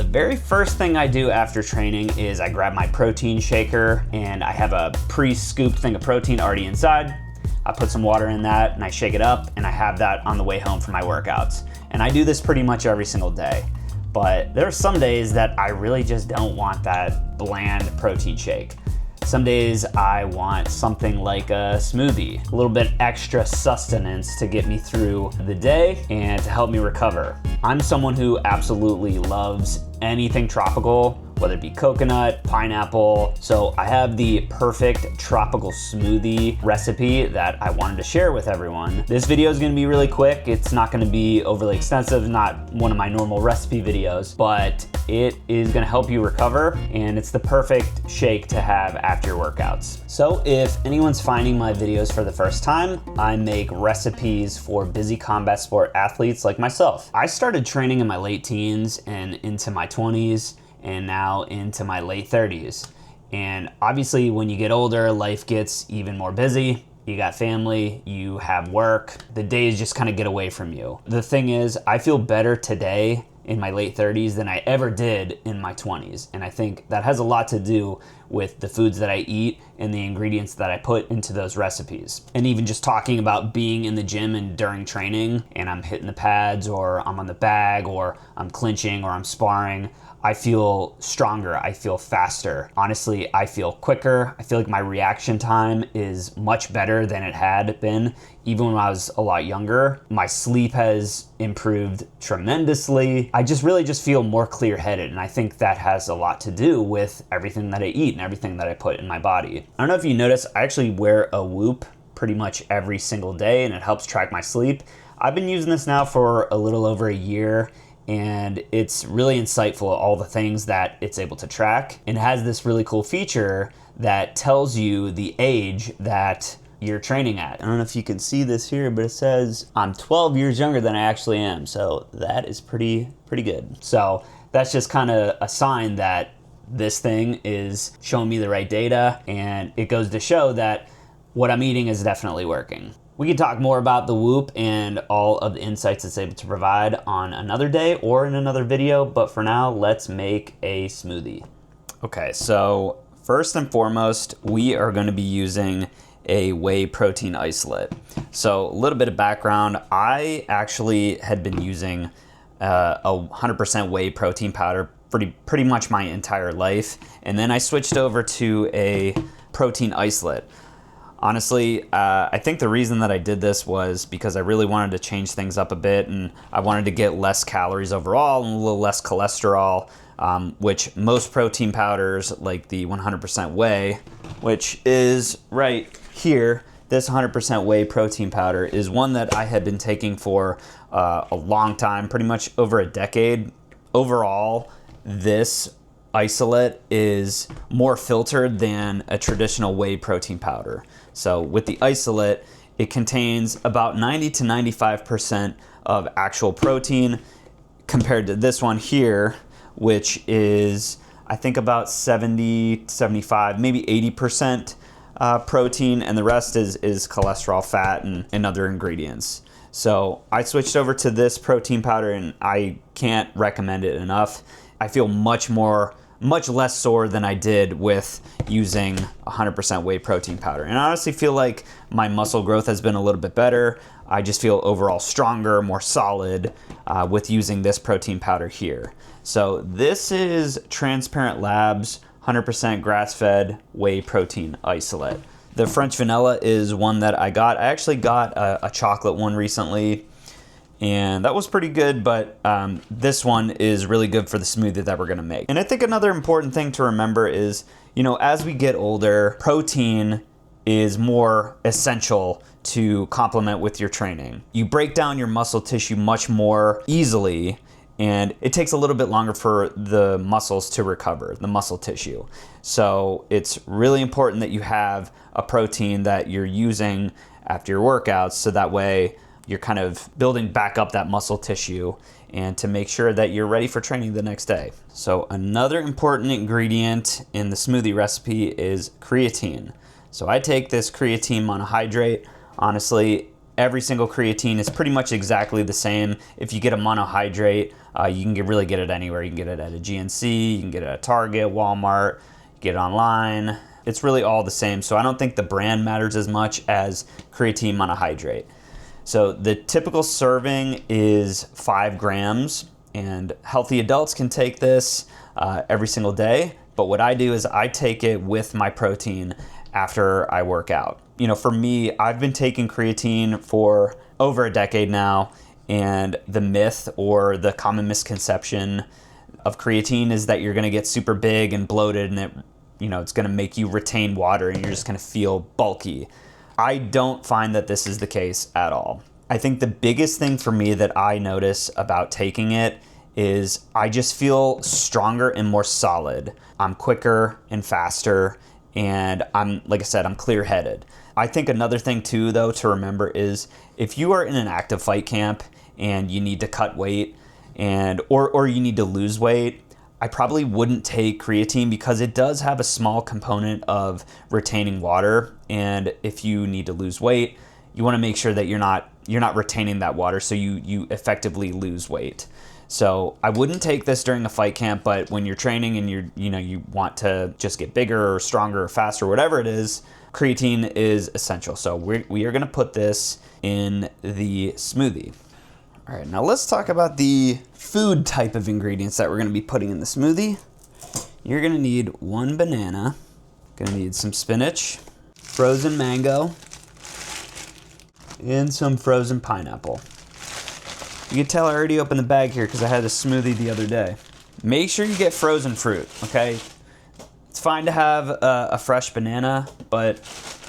very first thing I do after training is I grab my protein shaker, and I have a pre-scooped thing of protein already inside. I put some water in that and I shake it up, and I have that on the way home from my workouts. And I do this pretty much every single day. But there are some days that I really just don't want that bland protein shake. Some days I want something like a smoothie, a little bit extra sustenance to get me through the day and to help me recover. I'm someone who absolutely loves anything tropical, whether it be coconut, pineapple. So I have the perfect tropical smoothie recipe that I wanted to share with everyone. This video is gonna be really quick. It's not gonna be overly extensive, not one of my normal recipe videos, but it is gonna help you recover, and it's the perfect shake to have after your workouts. So if anyone's finding my videos for the first time, I make recipes for busy combat sport athletes like myself. I started training in my late teens and into my 20s, and now into my late 30s. And obviously when you get older, life gets even more busy. You got family, you have work, the days just kind of get away from you. The thing is, I feel better today in my late 30s than I ever did in my 20s. And I think that has a lot to do with the foods that I eat and the ingredients that I put into those recipes. And even just talking about being in the gym and during training, and I'm hitting the pads, or I'm on the bag, or I'm clinching, or I'm sparring, I feel stronger, I feel faster. Honestly, I feel quicker. I feel like my reaction time is much better than it had been, even when I was a lot younger. My sleep has improved tremendously. I really feel more clear-headed, and I think that has a lot to do with everything that I eat and everything that I put in my body. I don't know if you notice, I actually wear a Whoop pretty much every single day, and it helps track my sleep. I've been using this now for a little over a year, and it's really insightful, all the things that it's able to track. And it has this really cool feature that tells you the age that you're training at. I don't know if you can see this here, but it says I'm 12 years younger than I actually am. So that is pretty good. So that's just kind of a sign that this thing is showing me the right data, and it goes to show that what I'm eating is definitely working. We can talk more about the Whoop and all of the insights it's able to provide on another day or in another video, but for now, let's make a smoothie. Okay, so first and foremost, we are gonna be using a whey protein isolate. So a little bit of background, I actually had been using a 100% whey protein powder pretty much my entire life, and then I switched over to a protein isolate. Honestly, I think the reason that I did this was because I really wanted to change things up a bit, and I wanted to get less calories overall and a little less cholesterol, which most protein powders, like the 100% whey, which is right here, this 100% whey protein powder is one that I had been taking for a long time, pretty much over a decade. Overall, this isolate is more filtered than a traditional whey protein powder. So with the isolate, it contains about 90 to 95% of actual protein, compared to this one here, which is I think about 70, 75, maybe 80% protein, and the rest is cholesterol, fat, and other ingredients. So I switched over to this protein powder, and I can't recommend it enough. I feel much less sore than I did with using 100% whey protein powder. And I honestly feel like my muscle growth has been a little bit better. I just feel overall stronger, more solid with using this protein powder here. So this is Transparent Labs 100% grass-fed whey protein isolate. The French vanilla is one that I got. I actually got a chocolate one recently, and that was pretty good, but this one is really good for the smoothie that we're gonna make. And I think another important thing to remember is, as we get older, protein is more essential to complement with your training. You break down your muscle tissue much more easily, and it takes a little bit longer for the muscles to recover, the muscle tissue. So it's really important that you have a protein that you're using after your workouts, so that way you're kind of building back up that muscle tissue and to make sure that you're ready for training the next day. So another important ingredient in the smoothie recipe is creatine. So I take this creatine monohydrate. Honestly, every single creatine is pretty much exactly the same. If you get a monohydrate, You can really get it anywhere. You can get it at a GNC, you can get it at Target, Walmart, get it online. It's really all the same. So I don't think the brand matters as much as creatine monohydrate. So the typical serving is 5 grams, and healthy adults can take this every single day. But what I do is I take it with my protein after I work out. You know, for me, I've been taking creatine for over a decade now, and the myth or the common misconception of creatine is that you're gonna get super big and bloated, and it's gonna make you retain water and you're just gonna feel bulky. I don't find that this is the case at all. I think the biggest thing for me that I notice about taking it is I just feel stronger and more solid. I'm quicker and faster, and like I said, I'm clear-headed. I think another thing too, though, to remember is if you are in an active fight camp and you need to cut weight or you need to lose weight, I probably wouldn't take creatine because it does have a small component of retaining water. And if you need to lose weight, you want to make sure that you're not retaining that water, so you effectively lose weight. So I wouldn't take this during a fight camp, but when you're training and you want to just get bigger or stronger or faster, whatever it is, creatine is essential. So we are going to put this in the smoothie. All right, now let's talk about the food type of ingredients that we're going to be putting in the smoothie. You're going to need 1 banana, going to need some spinach, frozen mango, and some frozen pineapple. You can tell I already opened the bag here because I had a smoothie the other day. Make sure you get frozen fruit, okay? It's fine to have a fresh banana, but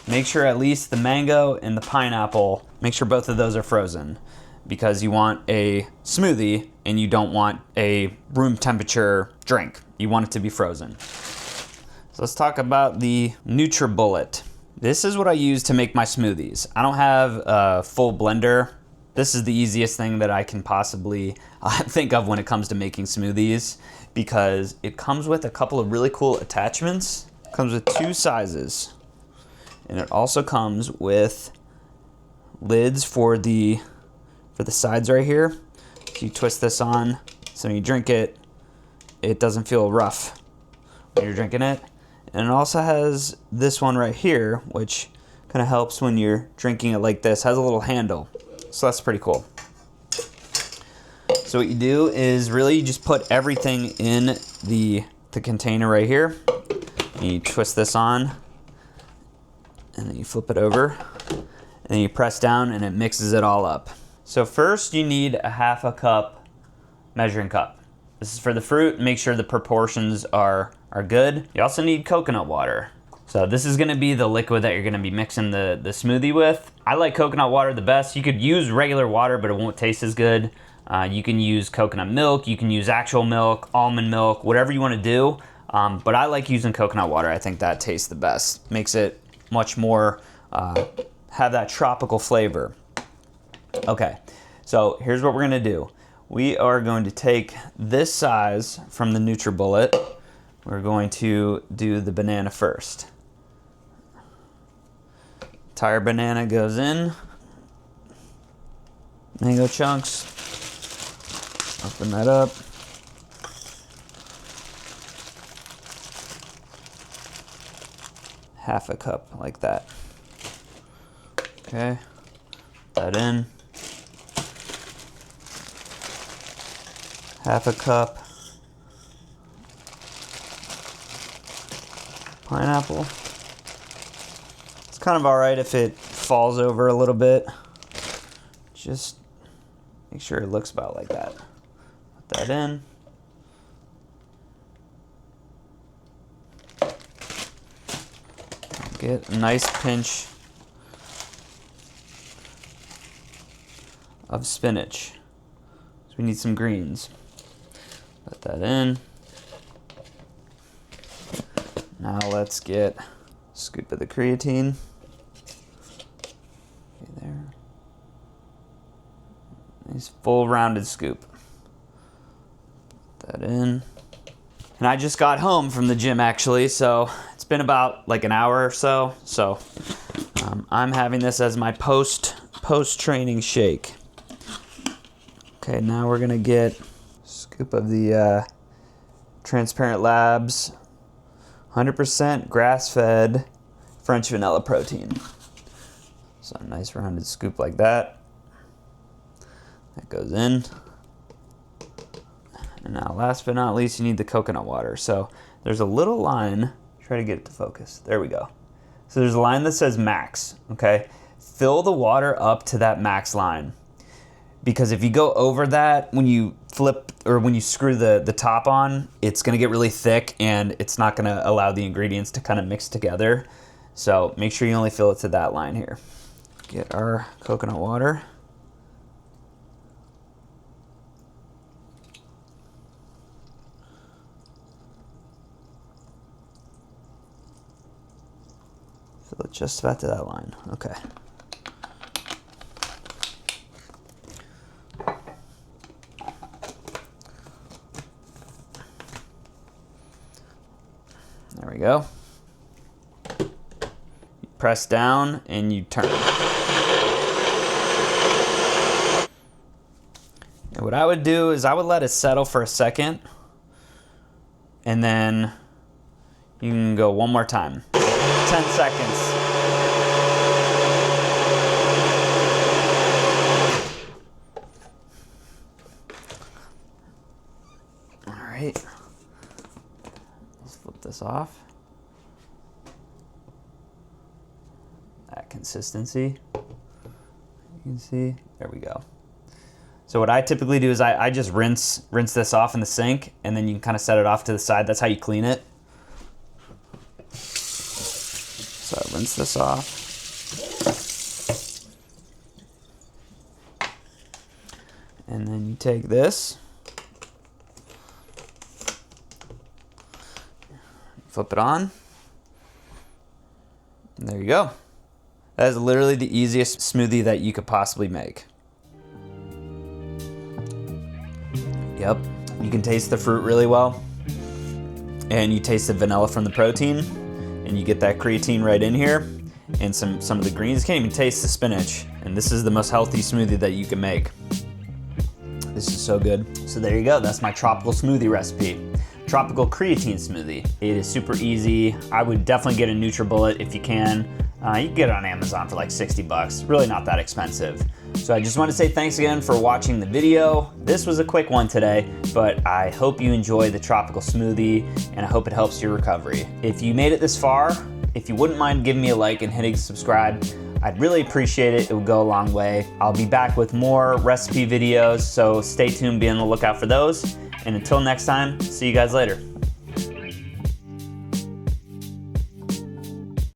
make sure at least the mango and the pineapple, make sure both of those are frozen, because you want a smoothie and you don't want a room temperature drink. You want it to be frozen. So let's talk about the NutriBullet. This is what I use to make my smoothies. I don't have a full blender. This is the easiest thing that I can possibly think of when it comes to making smoothies, because it comes with a couple of really cool attachments. It comes with 2 sizes, and it also comes with lids for the sides right here. So you twist this on, so when you drink it, it doesn't feel rough when you're drinking it. And it also has this one right here, which kind of helps when you're drinking it like this. It has a little handle. So that's pretty cool. So what you do is really you just put everything in the container right here. And you twist this on, and then you flip it over, and then you press down and it mixes it all up. So first you need a 1/2 cup measuring cup. This is for the fruit. Make sure the proportions are good. You also need coconut water. So this is gonna be the liquid that you're gonna be mixing the smoothie with. I like coconut water the best. You could use regular water, but it won't taste as good. You can use coconut milk, you can use actual milk, almond milk, whatever you wanna do. But I like using coconut water. I think that tastes the best. Makes it much more, have that tropical flavor. Okay, so here's what we're gonna do. We are going to take this size from the NutriBullet. We're going to do the banana first. Entire banana goes in. Mango chunks. Open that up. Half a cup like that. Okay, put that in. Half a cup pineapple. It's kind of all right if it falls over a little bit. Just make sure it looks about like that. Put that in. Get a nice pinch of spinach. So we need some greens. Put that in. Now let's get a scoop of the creatine. Okay, there. Nice full rounded scoop. Put that in. And I just got home from the gym actually, so it's been about like an hour or so. So I'm having this as my post-training shake. Okay, now we're gonna get a Scoop of the Transparent Labs 100% grass-fed French vanilla protein. So a nice rounded scoop like that. That goes in. And now last but not least, you need the coconut water. So there's a little line, try to get it to focus. There we go. So there's a line that says max, okay? Fill the water up to that max line. Because if you go over that, when you flip or when you screw the top on, it's gonna get really thick and it's not gonna allow the ingredients to kind of mix together. So make sure you only fill it to that line here. Get our coconut water. Fill it just about to that line, okay. There we go. You press down and you turn. And what I would do is I would let it settle for a second and then you can go one more time. 10 seconds. All right. Let's flip this off. That consistency. You can see, there we go. So what I typically do is I just rinse this off in the sink and then you can kind of set it off to the side. That's how you clean it. So I rinse this off. And then you take this, flip it on, and there you go. That is literally the easiest smoothie that you could possibly make. Yep, you can taste the fruit really well, and you taste the vanilla from the protein, and you get that creatine right in here, and some of the greens. You can't even taste the spinach, and this is the most healthy smoothie that you can make. This is so good. So there you go, that's my tropical smoothie recipe. Tropical creatine smoothie. It is super easy. I would definitely get a NutriBullet if you can. You can get it on Amazon for like 60 bucks. Really not that expensive. So I just want to say thanks again for watching the video. This was a quick one today, but I hope you enjoy the tropical smoothie and I hope it helps your recovery. If you made it this far, if you wouldn't mind giving me a like and hitting subscribe, I'd really appreciate it. It would go a long way. I'll be back with more recipe videos, so stay tuned, be on the lookout for those. And until next time, see you guys later.